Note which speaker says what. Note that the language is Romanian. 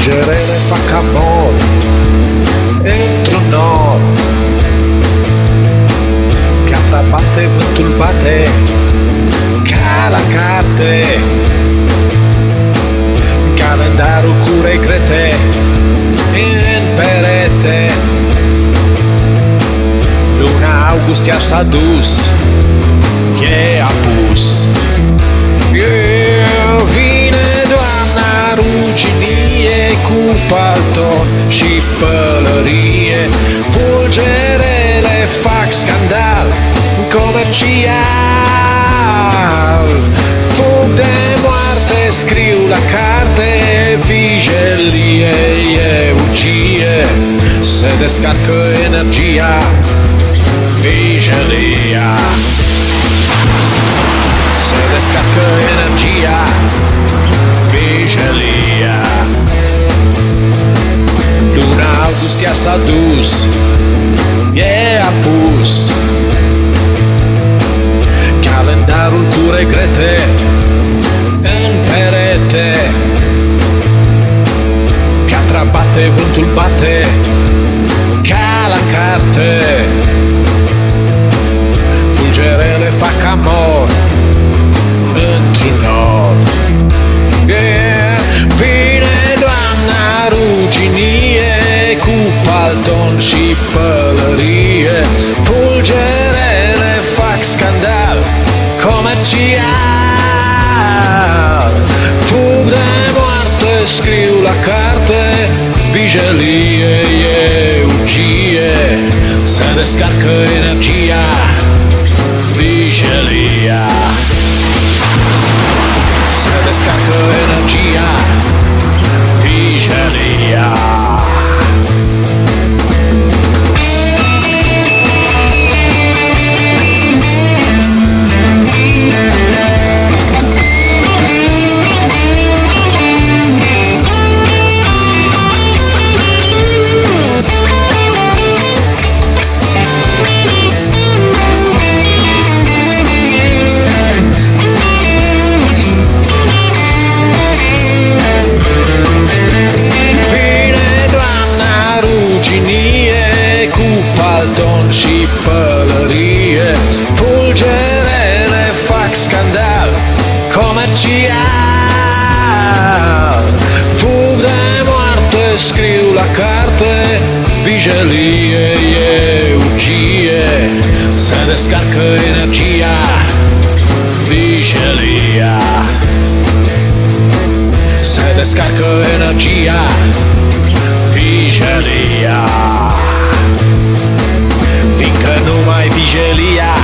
Speaker 1: Fulgerele fac amor într-un nor. Capra bate, vântul bate ca la carte. Calendarul cu regrete în perete. Luna august iar s-a dus, e apus. Vine doamna ruginie cu palton și pălărie. Fulgerele fac scandal comercial. Fug de moarte scriu la carte. Vigilie e ucie, se descarcă energia. Vigilia, se descarcă energia. Vigilia. Luna august iar s-a dus, e apus. Calendarul cu regrete în perete. Piatra bate, vântul bate ca la carte. Fulgerele fac amor într-un nor. Vine doamna ruginie cu palton și pălărie. Fulgerele fac scandal comercial. Fug de moarte scriu la carte. Vigilie e ucie, se descarcă energia. Vigilia, se descarcă energia. Vigilia. Și pălărie. Fulgerele fac scandal comercial. Fug de moarte scriu la carte. Vigilie e ucie, se descarcă energia. Vigilia, se descarcă energia. Vigilia. Fiindcă numai vigilia